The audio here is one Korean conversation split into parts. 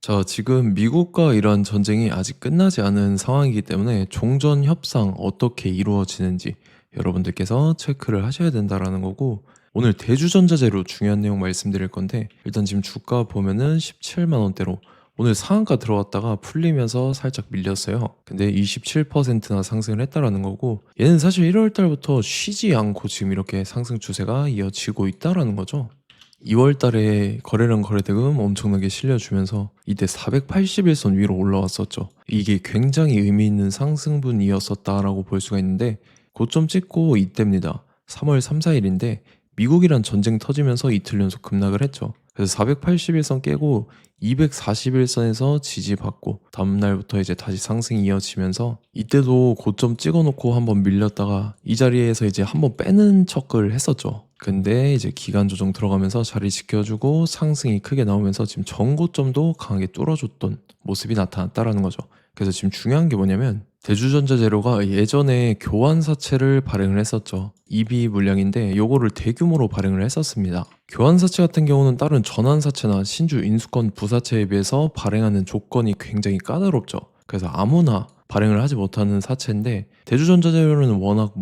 자, 지금 미국과 이란 전쟁이 아직 끝나지 않은 상황이기 때문에 종전 협상 어떻게 이루어지는지 여러분들께서 체크를 하셔야 된다라는 거고, 오늘 대주전자재로 중요한 내용 말씀드릴 건데, 일단 지금 주가 보면은 17만 원대로 오늘 상한가 들어왔다가 풀리면서 살짝 밀렸어요. 근데 27%나 상승을 했다라는 거고, 얘는 사실 1월 달부터 쉬지 않고 지금 이렇게 상승 추세가 이어지고 있다라는 거죠. 2월 달에 거래량 거래대금 엄청나게 실려주면서 이때 481선 위로 올라왔었죠. 이게 굉장히 의미 있는 상승분이었었다라고 볼 수가 있는데, 고점 찍고 이때입니다. 3월 3, 4일인데 미국이란 전쟁 터지면서 이틀 연속 급락을 했죠. 그래서 481선 깨고 241선에서 지지받고 다음날부터 이제 다시 상승이 이어지면서, 이때도 고점 찍어놓고 한번 밀렸다가 이 자리에서 이제 한번 빼는 척을 했었죠. 근데 이제 기간 조정 들어가면서 자리 지켜주고 상승이 크게 나오면서 지금 전고점도 강하게 뚫어줬던 모습이 나타났다라는 거죠. 그래서 지금 중요한 게 뭐냐면, 대주전자재료가 예전에 교환사채를 발행을 했었죠. EB 물량인데 요거를 대규모로 발행을 했었습니다. 교환사채 같은 경우는 다른 전환사채나 신주 인수권 부사채에 비해서 발행하는 조건이 굉장히 까다롭죠. 그래서 아무나 발행을 하지 못하는 사채인데, 대주전자재료는 워낙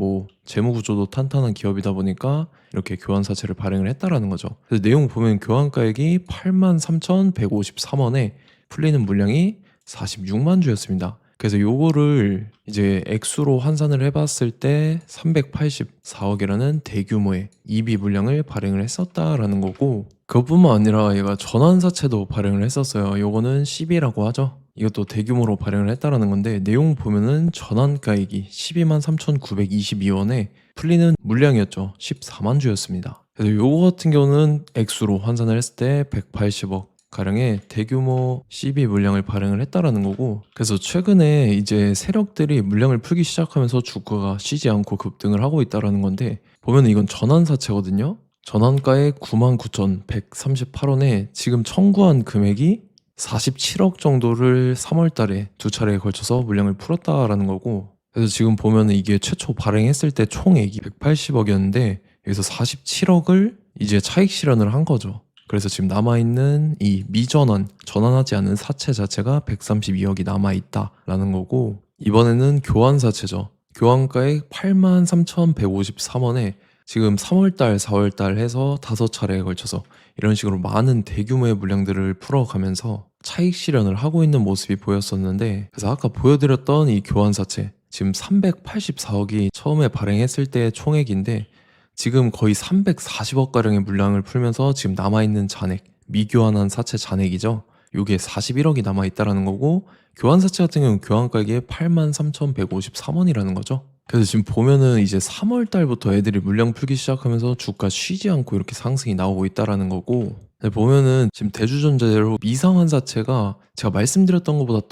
재무구조도 탄탄한 기업이다 보니까 이렇게 교환사채를 발행을 했다라는 거죠. 그래서 내용 보면 교환가액이 83,153원에 풀리는 물량이 46만 주였습니다. 그래서 요거를 이제 액수로 환산을 해봤을 때 384억이라는 대규모의 EB 물량을 발행을 했었다라는 거고, 그것뿐만 아니라 얘가 전환사채도 발행을 했었어요. 요거는 CB라고 하죠. 이것도 대규모로 발행을 했다라는 건데, 내용 보면은 전환가액이 12만 3,922원에 풀리는 물량이었죠. 14만 주였습니다. 그래서 요거 같은 경우는 액수로 환산을 했을 때 180억 가량의 대규모 CB 물량을 발행을 했다라는 거고, 그래서 최근에 이제 세력들이 물량을 풀기 시작하면서 주가가 쉬지 않고 급등을 하고 있다라는 건데, 보면 이건 전환사채거든요. 전환가액 99,138원에 지금 청구한 금액이 47억 정도를 3월 달에 두 차례에 걸쳐서 물량을 풀었다라는 거고, 그래서 지금 보면 이게 최초 발행했을 때 총액이 180억이었는데 여기서 47억을 이제 차익 실현을 한 거죠. 그래서 지금 남아있는 이 미전환, 전환하지 않은 사채 자체가 132억이 남아있다라는 거고, 이번에는 교환사채죠. 교환가액 83,153원에 지금 3월달, 4월달 해서 5차례에 걸쳐서 이런 식으로 많은 대규모의 물량들을 풀어가면서 차익 실현을 하고 있는 모습이 보였었는데, 그래서 아까 보여드렸던 이 교환사채 지금 384억이 처음에 발행했을 때의 총액인데, 지금 거의 340억가량의 물량을 풀면서 지금 남아있는 잔액, 미교환한 사채 잔액이죠. 요게 41억이 남아있다라는 거고, 교환사채 같은 경우는 교환가액이 83,153원이라는 거죠. 그래서 지금 보면은 이제 3월 달부터 애들이 물량 풀기 시작하면서 주가 쉬지 않고 이렇게 상승이 나오고 있다라는 거고, 보면은 지금 대주전자재료 미상환사채가 제가 말씀드렸던 것보다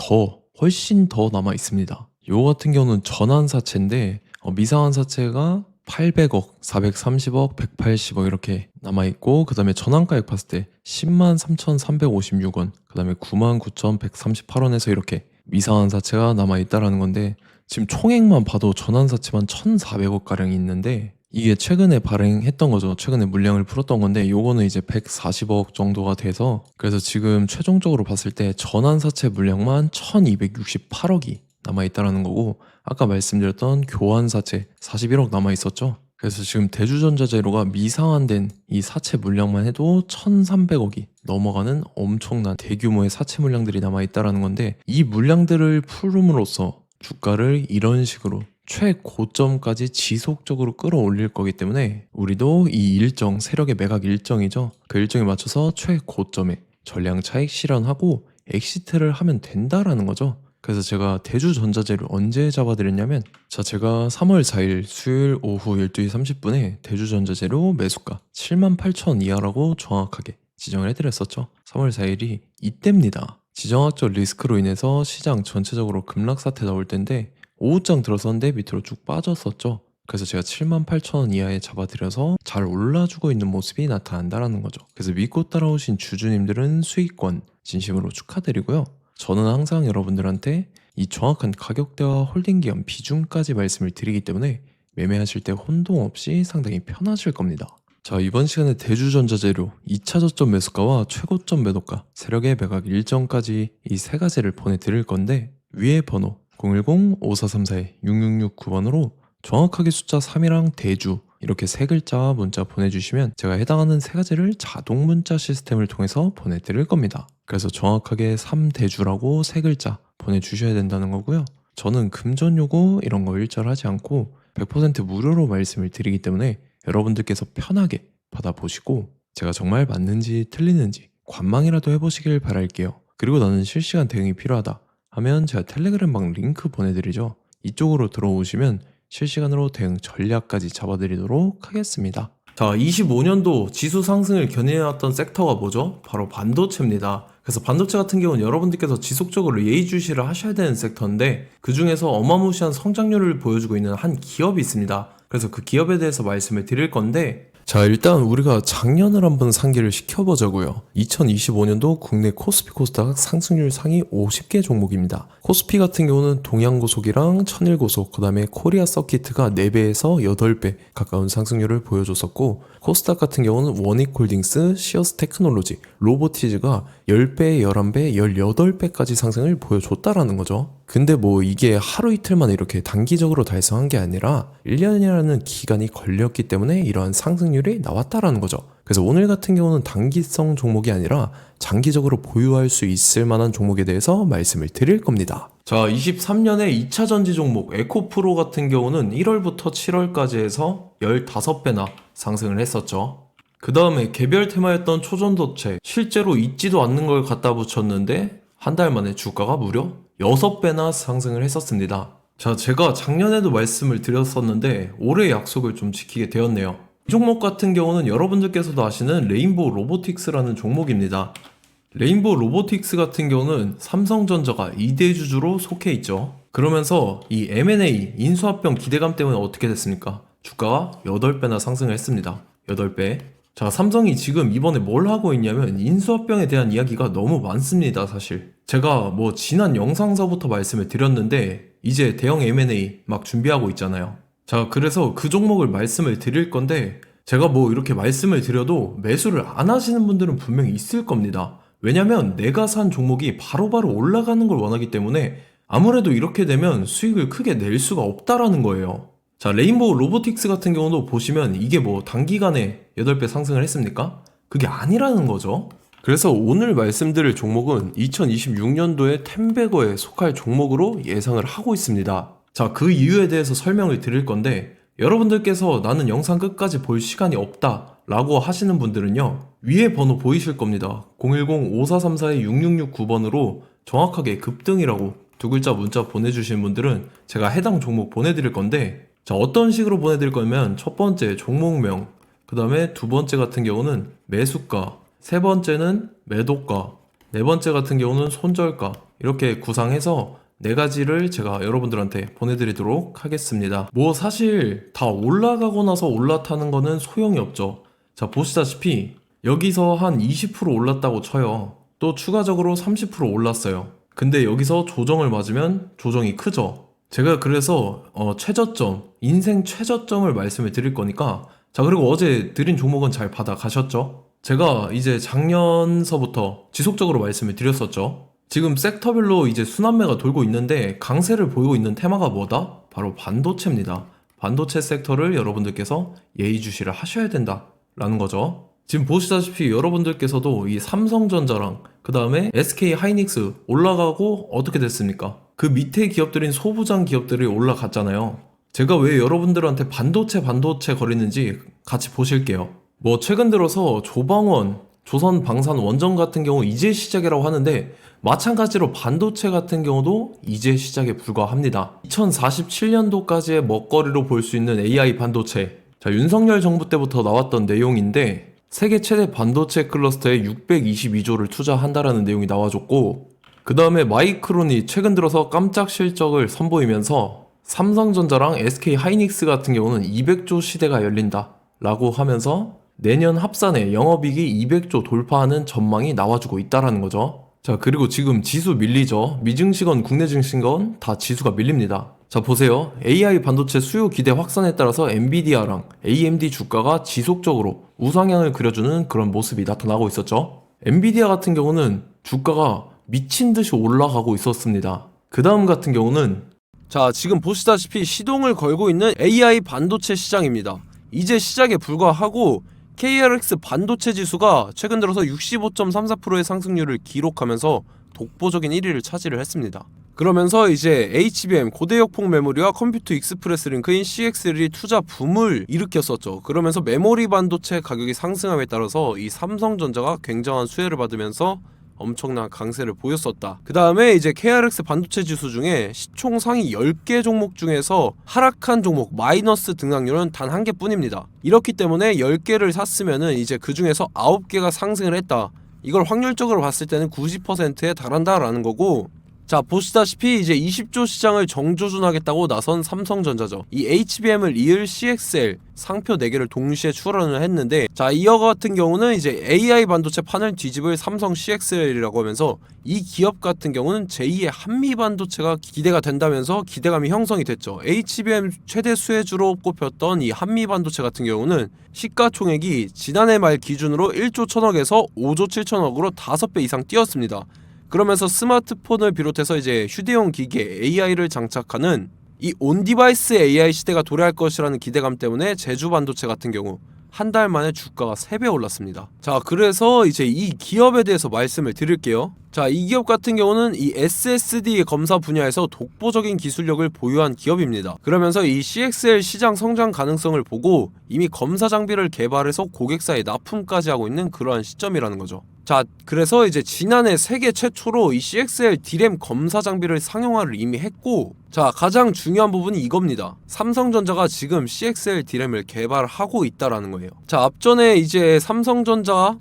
훨씬 더 남아 있습니다. 요 같은 경우는 전환사채인데, 미상환사채가 800억, 430억, 180억 이렇게 남아있고, 그 다음에 전환가액 봤을 때 10만 3,356원, 그 다음에 9만 9,138원에서 이렇게 미상환사채가 남아있다라는 건데, 지금 총액만 봐도 전환사채만 1,400억가량이 있는데, 이게 최근에 발행했던 거죠. 최근에 물량을 풀었던 건데, 요거는 이제 140억 정도가 돼서, 그래서 지금 최종적으로 봤을 때 전환사채 물량만 1,268억이 남아있다라는 거고, 아까 말씀드렸던 교환사채 41억 남아있었죠. 그래서 지금 대주전자재료가 미상환된 이 사채 물량만 해도 1,300억이 넘어가는 엄청난 대규모의 사채 물량들이 남아있다라는 건데, 이 물량들을 풀음으로써 주가를 이런 식으로 최고점까지 지속적으로 끌어올릴 거기 때문에, 우리도 이 일정, 세력의 매각 일정이죠. 그 일정에 맞춰서 최고점에 전량 차익 실현하고 엑시트를 하면 된다라는 거죠. 그래서 제가 대주전자재료 언제 잡아드렸냐면, 제가 3월 4일 수요일 오후 12시 30분에 대주전자재료 매수가 78,000원 이하라고 정확하게 지정을 해드렸었죠. 3월 4일이 이때입니다. 지정학적 리스크로 인해서 시장 전체적으로 급락 사태 나올 때인데, 오후장 들어섰는데 밑으로 쭉 빠졌었죠. 그래서 제가 78,000원 이하에 잡아드려서 잘 올라주고 있는 모습이 나타난다라는 거죠. 그래서 믿고 따라오신 주주님들은 수익권 진심으로 축하드리고요. 저는 항상 여러분들한테 이 정확한 가격대와 홀딩 기간 비중까지 말씀을 드리기 때문에 매매하실 때 혼동 없이 상당히 편하실 겁니다. 자, 이번 시간에 대주전자재료 2차 저점 매수가와 최고점 매도가, 세력의 매각 일정까지 이 세 가지를 보내드릴 건데, 위에 번호 010-5434-6669번으로 정확하게 숫자 3이랑 대주 이렇게 세 글자 문자 보내주시면 제가 해당하는 세 가지를 자동 문자 시스템을 통해서 보내드릴 겁니다. 그래서 정확하게 3대주라고 세 글자 보내주셔야 된다는 거고요. 저는 금전 요구 이런 거 일절하지 않고 100% 무료로 말씀을 드리기 때문에 여러분들께서 편하게 받아보시고 제가 정말 맞는지 틀리는지 관망이라도 해보시길 바랄게요. 그리고 나는 실시간 대응이 필요하다 하면 제가 텔레그램 방 링크 보내드리죠. 이쪽으로 들어오시면 실시간으로 대응 전략까지 잡아드리도록 하겠습니다. 자, 25년도 지수 상승을 견인해왔던 섹터가 뭐죠? 바로 반도체입니다. 그래서 반도체 같은 경우는 여러분들께서 지속적으로 예의주시를 하셔야 되는 섹터인데 그 중에서 어마무시한 성장률을 보여주고 있는 한 기업이 있습니다. 그래서 그 기업에 대해서 말씀을 드릴 건데, 자, 일단 우리가 작년을 한번 상기를 시켜보자고요. 2025년도 국내 코스피 코스닥 상승률 상위 50개 종목입니다. 코스피 같은 경우는 동양고속이랑 천일고속, 그 다음에 코리아 서키트가 4배에서 8배 가까운 상승률을 보여줬었고, 코스닥 같은 경우는 원익홀딩스, 시어스 테크놀로지, 로보티즈가 10배, 11배, 18배까지 상승을 보여줬다라는 거죠. 근데 뭐 이게 하루 이틀만 이렇게 단기적으로 달성한 게 아니라 1년이라는 기간이 걸렸기 때문에 이러한 상승률이 나왔다라는 거죠. 그래서 오늘 같은 경우는 단기성 종목이 아니라 장기적으로 보유할 수 있을 만한 종목에 대해서 말씀을 드릴 겁니다. 자, 23년에 2차 전지 종목 에코프로 같은 경우는 1월부터 7월까지 해서 15배나 상승을 했었죠. 그 다음에 개별 테마였던 초전도체, 실제로 있지도 않는 걸 갖다 붙였는데 한 달 만에 주가가 무려 6배나 상승을 했었습니다. 자, 제가 작년에도 말씀을 드렸었는데 올해 약속을 좀 지키게 되었네요. 이 종목 같은 경우는 여러분들께서도 아시는 레인보우 로보틱스라는 종목입니다. 레인보우 로보틱스 같은 경우는 삼성전자가 2대주주로 속해 있죠. 그러면서 이 M&A 인수합병 기대감 때문에 어떻게 됐습니까? 주가가 8배나 상승을 했습니다. 8배. 자, 삼성이 지금 이번에 뭘 하고 있냐면 인수합병에 대한 이야기가 너무 많습니다, 사실. 제가 뭐 지난 영상서부터 말씀을 드렸는데 이제 대형 M&A 막 준비하고 있잖아요. 자, 그래서 그 종목을 말씀을 드릴 건데 제가 뭐 이렇게 말씀을 드려도 매수를 안 하시는 분들은 분명히 있을 겁니다. 왜냐면 내가 산 종목이 바로바로 올라가는 걸 원하기 때문에 아무래도 이렇게 되면 수익을 크게 낼 수가 없다라는 거예요. 자, 레인보우 로보틱스 같은 경우도 보시면 이게 뭐 단기간에 8배 상승을 했습니까? 그게 아니라는 거죠. 그래서 오늘 말씀드릴 종목은 2026년도에 템베거에 속할 종목으로 예상을 하고 있습니다. 자, 그 이유에 대해서 설명을 드릴 건데 여러분들께서 나는 영상 끝까지 볼 시간이 없다 라고 하시는 분들은요, 위에 번호 보이실 겁니다. 010-5434-6669번으로 정확하게 급등이라고 두 글자 문자 보내주신 분들은 제가 해당 종목 보내드릴 건데, 자, 어떤 식으로 보내드릴 거냐면 첫 번째 종목명, 그 다음에 두 번째 같은 경우는 매수가, 세 번째는 매도가, 네 번째 같은 경우는 손절가, 이렇게 구상해서 네 가지를 제가 여러분들한테 보내드리도록 하겠습니다. 뭐 사실 다 올라가고 나서 올라타는 거는 소용이 없죠. 자, 보시다시피 여기서 한 20% 올랐다고 쳐요. 또 추가적으로 30% 올랐어요. 근데 여기서 조정을 맞으면 조정이 크죠. 제가 그래서 최저점, 인생 최저점을 말씀을 드릴 거니까, 자, 그리고 어제 드린 종목은 잘 받아가셨죠? 제가 이제 작년서부터 지속적으로 말씀을 드렸었죠. 지금 섹터별로 이제 순환매가 돌고 있는데 강세를 보이고 있는 테마가 뭐다? 바로 반도체입니다. 반도체 섹터를 여러분들께서 예의주시를 하셔야 된다라는 거죠. 지금 보시다시피 여러분들께서도 이 삼성전자랑 그 다음에 SK 하이닉스 올라가고 어떻게 됐습니까? 그 밑에 기업들인 소부장 기업들이 올라갔잖아요. 제가 왜 여러분들한테 반도체 거리는지 같이 보실게요. 뭐 최근 들어서 조방원, 조선방산원전 같은 경우 이제 시작이라고 하는데 마찬가지로 반도체 같은 경우도 이제 시작에 불과합니다. 2047년도까지의 먹거리로 볼 수 있는 AI 반도체. 자, 윤석열 정부 때부터 나왔던 내용인데 세계 최대 반도체 클러스터에 622조를 투자한다라는 내용이 나와줬고, 그 다음에 마이크론이 최근 들어서 깜짝 실적을 선보이면서 삼성전자랑 SK 하이닉스 같은 경우는 200조 시대가 열린다 라고 하면서 내년 합산에 영업이익이 200조 돌파하는 전망이 나와주고 있다라는 거죠. 자, 그리고 지금 지수 밀리죠. 미증시건 국내 증시건 다 지수가 밀립니다. 자, 보세요. AI 반도체 수요 기대 확산에 따라서 엔비디아랑 AMD 주가가 지속적으로 우상향을 그려주는 그런 모습이 나타나고 있었죠. 엔비디아 같은 경우는 주가가 미친 듯이 올라가고 있었습니다. 그 다음 같은 경우는 자, 지금 보시다시피 시동을 걸고 있는 AI 반도체 시장입니다. 이제 시작에 불과하고 KRX 반도체 지수가 최근 들어서 65.34%의 상승률을 기록하면서 독보적인 1위를 차지를 했습니다. 그러면서 이제 HBM 고대역폭 메모리와 컴퓨터 익스프레스 링크인 CXL이 투자 붐을 일으켰었죠. 그러면서 메모리 반도체 가격이 상승함에 따라서 이 삼성전자가 굉장한 수혜를 받으면서 엄청난 강세를 보였었다. 그 다음에 이제 KRX 반도체 지수 중에 시총 상위 10개 종목 중에서 하락한 종목 마이너스 등락률은 단 1개뿐입니다. 이렇기 때문에 10개를 샀으면은 이제 그 중에서 9개가 상승을 했다. 이걸 확률적으로 봤을 때는 90%에 달한다라는 거고, 자, 보시다시피 이제 20조 시장을 정조준하겠다고 나선 삼성전자죠. 이 HBM을 이을 CXL 상표 4개를 동시에 출원을 했는데, 자, 이어 같은 경우는 이제 AI 반도체 판을 뒤집을 삼성 CXL이라고 하면서 이 기업 같은 경우는 제2의 한미 반도체가 기대가 된다면서 기대감이 형성이 됐죠. HBM 최대 수혜주로 꼽혔던 이 한미 반도체 같은 경우는 시가총액이 지난해 말 기준으로 1조 1000억에서 5조 7천억으로 5배 이상 뛰었습니다. 그러면서 스마트폰을 비롯해서 이제 휴대용 기기에 AI를 장착하는 이 온디바이스 AI 시대가 도래할 것이라는 기대감 때문에 제주 반도체 같은 경우 한 달 만에 주가가 3배 올랐습니다. 자, 그래서 이제 이 기업에 대해서 말씀을 드릴게요. 자, 이 기업 같은 경우는 이 SSD 검사 분야에서 독보적인 기술력을 보유한 기업입니다. 그러면서 이 CXL 시장 성장 가능성을 보고 이미 검사 장비를 개발해서 고객사에 납품까지 하고 있는 그러한 시점이라는 거죠. 자, 그래서 이제 지난해 세계 최초로 이 CXL D램 검사 장비를 상용화를 이미 했고, 자, 가장 중요한 부분이 이겁니다. 삼성전자가 지금 CXL D램을 개발하고 있다라는 거예요. 자, 앞전에 이제 삼성전자가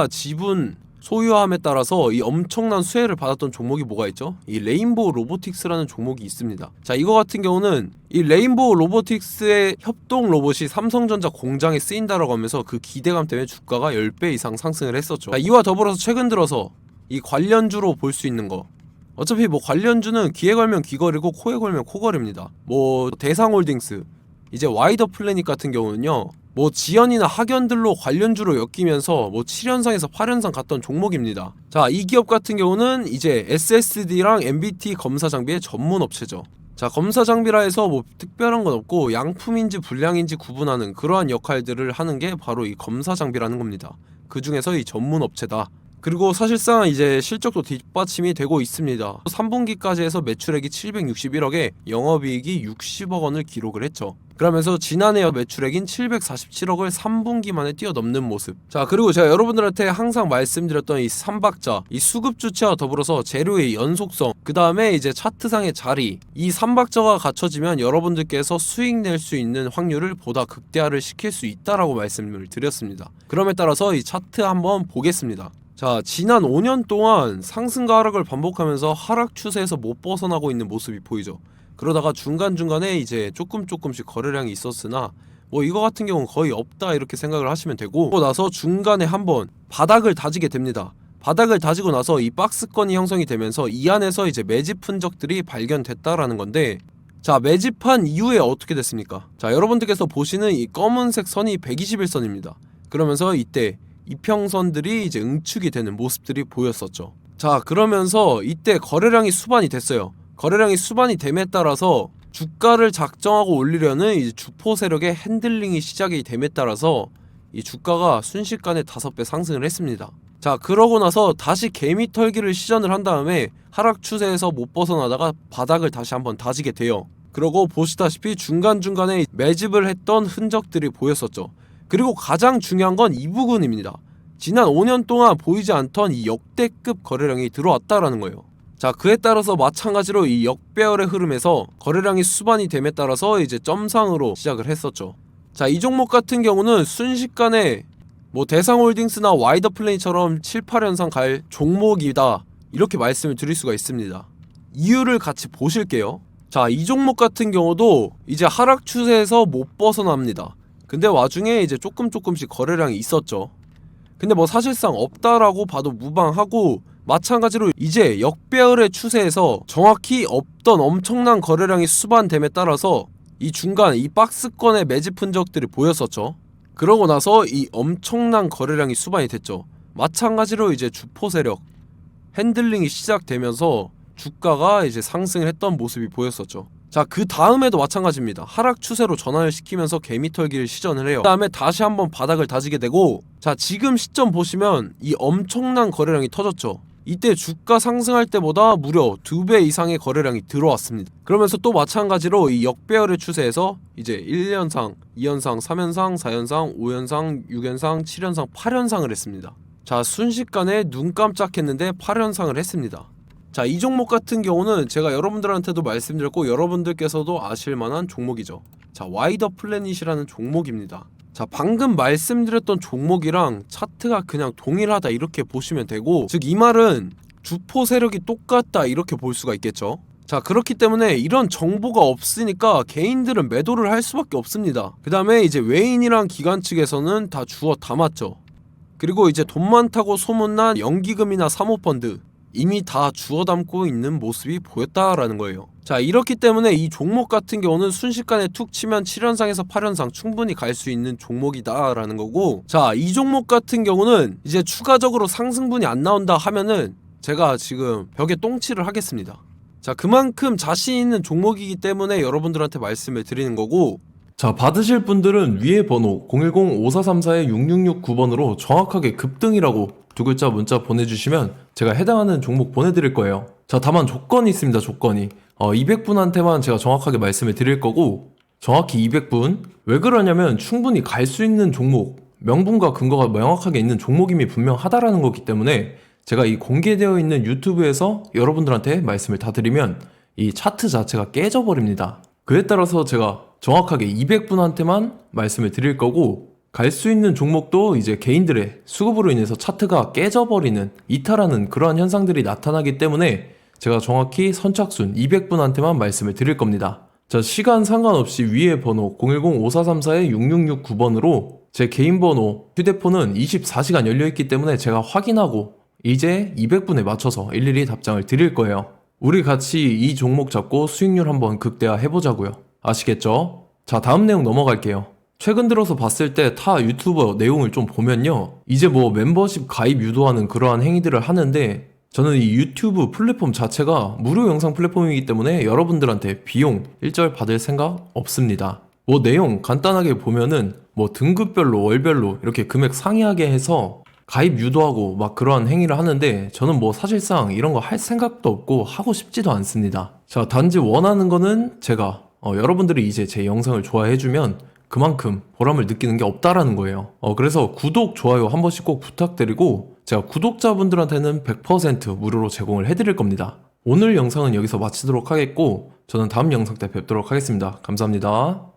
지분 소유함에 따라서 이 엄청난 수혜를 받았던 종목이 뭐가 있죠? 이 레인보우 로보틱스라는 종목이 있습니다. 자, 이거 같은 경우는 이 레인보우 로보틱스의 협동 로봇이 삼성전자 공장에 쓰인다라고 하면서 그 기대감 때문에 주가가 10배 이상 상승을 했었죠. 자, 이와 더불어서 최근 들어서 이 관련주로 볼 수 있는 거, 어차피 뭐 관련주는 귀에 걸면 귀걸이고 코에 걸면 코걸입니다. 뭐 대상홀딩스, 이제 와이더 플래닛 같은 경우는요, 뭐 지연이나 학연들로 관련주로 엮이면서 뭐 7연상에서 8연상 갔던 종목입니다. 자, 이 기업 같은 경우는 이제 SSD랑 MBT 검사 장비의 전문 업체죠. 자, 검사 장비라 해서 뭐 특별한 건 없고 양품인지 불량인지 구분하는 그러한 역할들을 하는 게 바로 이 검사 장비라는 겁니다. 그 중에서 이 전문 업체다. 그리고 사실상 이제 실적도 뒷받침이 되고 있습니다. 3분기까지 해서 매출액이 761억에 영업이익이 60억 원을 기록을 했죠. 그러면서 지난해 매출액인 747억을 3분기 만에 뛰어넘는 모습. 자, 그리고 제가 여러분들한테 항상 말씀드렸던 이 3박자, 이 수급 주체와 더불어서 재료의 연속성, 그 다음에 이제 차트상의 자리, 이 3박자가 갖춰지면 여러분들께서 수익 낼 수 있는 확률을 보다 극대화를 시킬 수 있다라고 말씀을 드렸습니다. 그럼에 따라서 이 차트 한번 보겠습니다. 자, 지난 5년 동안 상승과 하락을 반복하면서 하락 추세에서 못 벗어나고 있는 모습이 보이죠. 그러다가 중간중간에 이제 조금씩 거래량이 있었으나 뭐 이거 같은 경우는 거의 없다 이렇게 생각을 하시면 되고, 나서 중간에 한번 바닥을 다지게 됩니다. 바닥을 다지고 나서 이 박스권이 형성이 되면서 이 안에서 이제 매집 흔적들이 발견됐다라는 건데, 자, 매집한 이후에 어떻게 됐습니까? 자, 여러분들께서 보시는 이 검은색 선이 121선입니다. 그러면서 이때 이평선들이 이제 응축이 되는 모습들이 보였었죠. 자, 그러면서 이때 거래량이 수반이 됐어요. 거래량이 수반이 됨에 따라서 주가를 작정하고 올리려는 이제 주포 세력의 핸들링이 시작이 됨에 따라서 이 주가가 순식간에 5배 상승을 했습니다. 자, 그러고 나서 다시 개미 털기를 시전을 한 다음에 하락 추세에서 못 벗어나다가 바닥을 다시 한번 다지게 돼요. 그러고 보시다시피 중간중간에 매집을 했던 흔적들이 보였었죠. 그리고 가장 중요한 건 이 부분입니다. 지난 5년 동안 보이지 않던 이 역대급 거래량이 들어왔다라는 거예요. 자, 그에 따라서 마찬가지로 이 역배열의 흐름에서 거래량이 수반이 됨에 따라서 이제 점상으로 시작을 했었죠. 자, 이 종목 같은 경우는 순식간에 뭐 대상홀딩스나 와이더 플래닛처럼 7, 8연상 갈 종목이다 이렇게 말씀을 드릴 수가 있습니다. 이유를 같이 보실게요. 자, 이 종목 같은 경우도 이제 하락 추세에서 못 벗어납니다. 근데 와중에 이제 조금씩 거래량이 있었죠. 근데 뭐 사실상 없다라고 봐도 무방하고, 마찬가지로 이제 역배열의 추세에서 정확히 없던 엄청난 거래량이 수반됨에 따라서 이 중간 이 박스권의 매집 흔적들이 보였었죠. 그러고 나서 이 엄청난 거래량이 수반이 됐죠. 마찬가지로 이제 주포 세력 핸들링이 시작되면서 주가가 이제 상승을 했던 모습이 보였었죠. 자, 그 다음에도 마찬가지입니다. 하락 추세로 전환을 시키면서 개미털기를 시전을 해요. 그 다음에 다시 한번 바닥을 다지게 되고, 자, 지금 시점 보시면 이 엄청난 거래량이 터졌죠. 이때 주가 상승할 때보다 무려 2배 이상의 거래량이 들어왔습니다. 그러면서 또 마찬가지로 이 역배열의 추세에서 이제 1연상, 2연상, 3연상, 4연상, 5연상, 6연상, 7연상, 8연상을 했습니다. 자, 순식간에 눈 깜짝했는데 8연상을 했습니다. 자, 이 종목 같은 경우는 제가 여러분들한테도 말씀드렸고 여러분들께서도 아실만한 종목이죠. 자, 와이더 플래닛이라는 종목입니다. 자, 방금 말씀드렸던 종목이랑 차트가 그냥 동일하다 이렇게 보시면 되고, 즉 이 말은 주포 세력이 똑같다 이렇게 볼 수가 있겠죠. 자, 그렇기 때문에 이런 정보가 없으니까 개인들은 매도를 할 수밖에 없습니다. 그 다음에 이제 외인이랑 기관 측에서는 다 주워 담았죠. 그리고 이제 돈 많다고 소문난 연기금이나 사모펀드 이미 다 주워 담고 있는 모습이 보였다라는 거예요. 자, 이렇기 때문에 이 종목 같은 경우는 순식간에 툭 치면 7연상에서 8연상 충분히 갈 수 있는 종목이다라는 거고, 자, 이 종목 같은 경우는 이제 추가적으로 상승분이 안 나온다 하면은 제가 지금 벽에 똥칠을 하겠습니다. 자, 그만큼 자신 있는 종목이기 때문에 여러분들한테 말씀을 드리는 거고, 자, 받으실 분들은 위에 번호 010-5434-6669번으로 정확하게 급등이라고 두 글자 문자 보내주시면 제가 해당하는 종목 보내드릴 거예요. 자, 다만 조건이 있습니다. 조건이 200분한테만 제가 정확하게 말씀을 드릴 거고, 정확히 200분. 왜 그러냐면 충분히 갈 수 있는 종목, 명분과 근거가 명확하게 있는 종목임이 분명하다라는 거기 때문에 제가 이 공개되어 있는 유튜브에서 여러분들한테 말씀을 다 드리면 이 차트 자체가 깨져버립니다. 그에 따라서 제가 정확하게 200분한테만 말씀을 드릴 거고, 갈 수 있는 종목도 이제 개인들의 수급으로 인해서 차트가 깨져버리는, 이탈하는 그러한 현상들이 나타나기 때문에 제가 정확히 선착순 200분한테만 말씀을 드릴 겁니다. 자, 시간 상관없이 위에 번호 010-5434-6669번으로 제 개인 번호, 휴대폰은 24시간 열려있기 때문에 제가 확인하고 이제 200분에 맞춰서 일일이 답장을 드릴 거예요. 우리 같이 이 종목 잡고 수익률 한번 극대화 해보자고요. 아시겠죠? 자, 다음 내용 넘어갈게요. 최근 들어서 봤을 때 타 유튜버 내용을 좀 보면요, 이제 뭐 멤버십 가입 유도하는 그러한 행위들을 하는데, 저는 이 유튜브 플랫폼 자체가 무료 영상 플랫폼이기 때문에 여러분들한테 비용 일절 받을 생각 없습니다. 뭐 내용 간단하게 보면은 뭐 등급별로 월별로 이렇게 금액 상이하게 해서 가입 유도하고 막 그러한 행위를 하는데, 저는 뭐 사실상 이런 거 할 생각도 없고 하고 싶지도 않습니다. 자, 단지 원하는 거는 제가 여러분들이 이제 제 영상을 좋아해주면 그만큼 보람을 느끼는 게 없다라는 거예요. 그래서 구독, 좋아요 한 번씩 꼭 부탁드리고, 제가 구독자분들한테는 100% 무료로 제공을 해드릴 겁니다. 오늘 영상은 여기서 마치도록 하겠고, 저는 다음 영상 때 뵙도록 하겠습니다. 감사합니다.